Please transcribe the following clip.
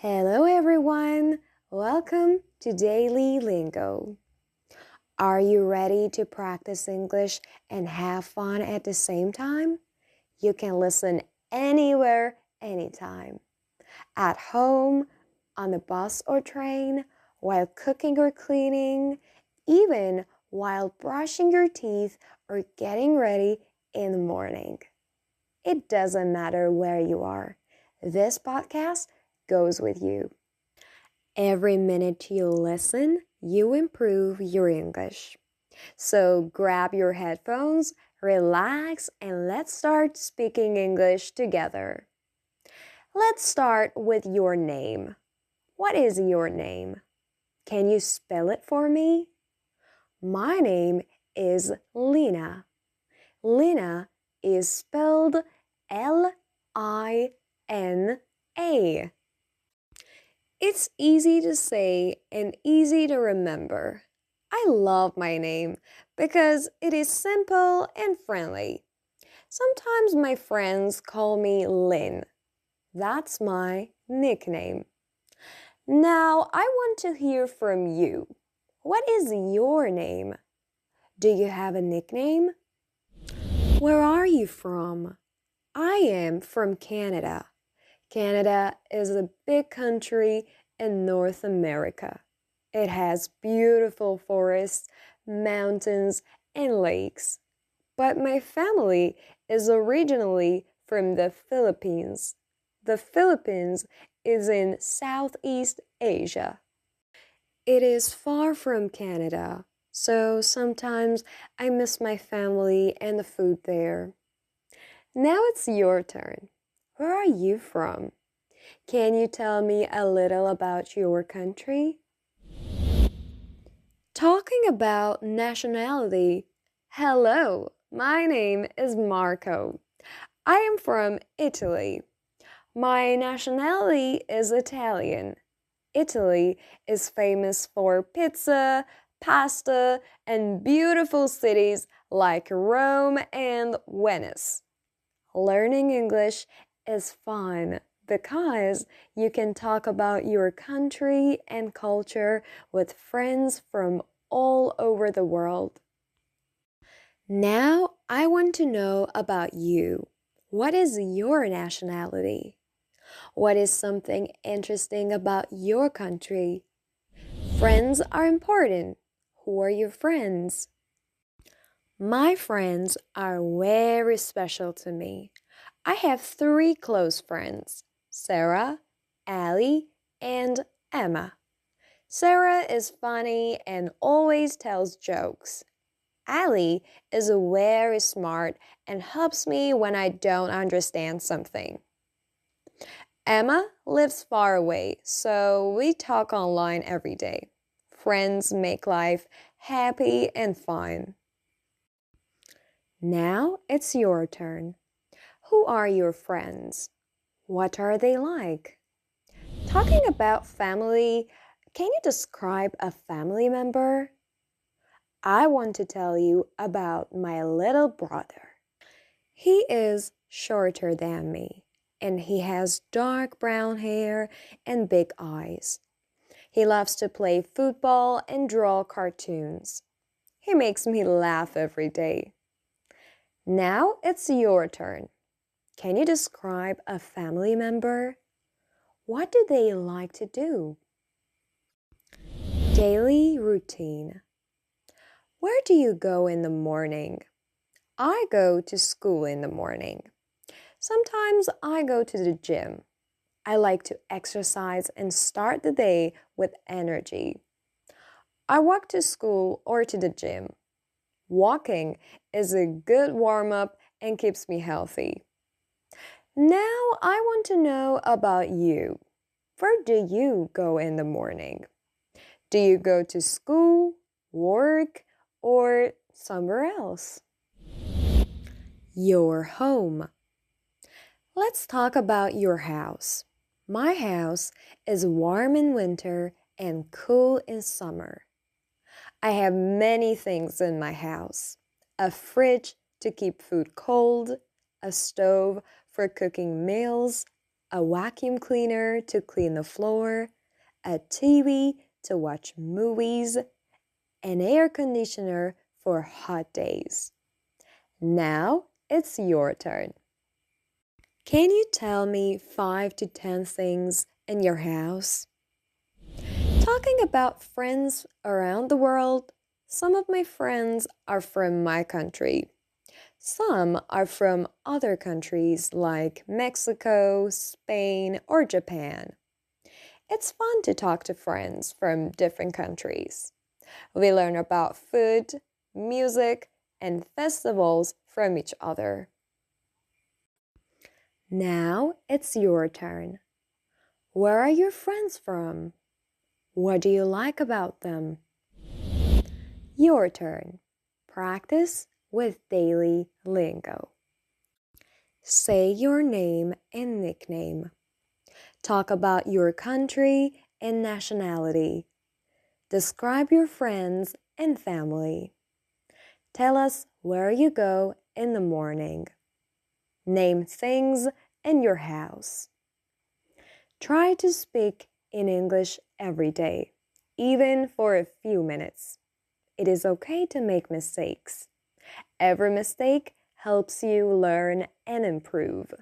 Hello everyone! Welcome to Daily Lingo. Are you ready to practice English and have fun at the same time? You can listen anywhere, anytime. At home, on the bus or train, while cooking or cleaning, even while brushing your teeth or getting ready in the morning. It doesn't matter where you are. This podcast goes with you. Every minute you listen, you improve your English. So grab your headphones, relax, and let's start speaking English together. Let's start with your name. What is your name? Can you spell it for me? My name is Lina. Lina is spelled Lina. It's easy to say and easy to remember. I love my name because it is simple and friendly. Sometimes my friends call me Lynn. That's my nickname. Now I want to hear from you. What is your name? Do you have a nickname? Where are you from? I am from Canada. Canada is a big country in North America. It has beautiful forests, mountains, and lakes. But my family is originally from the Philippines. The Philippines is in Southeast Asia. It is far from Canada, so sometimes I miss my family and the food there. Now it's your turn. Where are you from? Can you tell me a little about your country? Talking about nationality. Hello, my name is Marco. I am from Italy. My nationality is Italian. Italy is famous for pizza, pasta, and beautiful cities like Rome and Venice. Learning English is fun because you can talk about your country and culture with friends from all over the world. Now I want to know about you. What is your nationality? What is something interesting about your country? Friends are important. Who are your friends? My friends are very special to me. I have 3 close friends, Sarah, Ali, and Emma. Sarah is funny and always tells jokes. Ali is very smart and helps me when I don't understand something. Emma lives far away, so we talk online every day. Friends make life happy and fun. Now it's your turn. Who are your friends? What are they like? Talking about family, can you describe a family member? I want to tell you about my little brother. He is shorter than me, and he has dark brown hair and big eyes. He loves to play football and draw cartoons. He makes me laugh every day. Now it's your turn. Can you describe a family member? What do they like to do? Daily routine. Where do you go in the morning? I go to school in the morning. Sometimes I go to the gym. I like to exercise and start the day with energy. I walk to school or to the gym. Walking is a good warm-up and keeps me healthy. Now I want to know about you. Where do you go in the morning? Do you go to school, work, or somewhere else? Your home. Let's talk about your house. My house is warm in winter and cool in summer. I have many things in my house. A fridge to keep food cold, a stove for cooking meals, a vacuum cleaner to clean the floor, a TV to watch movies, an air conditioner for hot days. Now it's your turn. Can you tell me 5 to 10 things in your house? Talking about friends around the world, some of my friends are from my country. Some are from other countries like Mexico, Spain, or Japan. It's fun to talk to friends from different countries. We learn about food, music, and festivals from each other. Now it's your turn. Where are your friends from? What do you like about them? Your turn. Practice with Daily Lingo. Say your name and nickname. Talk about your country and nationality. Describe your friends and family. Tell us where you go in the morning. Name things in your house. Try to speak in English every day, even for a few minutes. It is okay to make mistakes. Every mistake helps you learn and improve.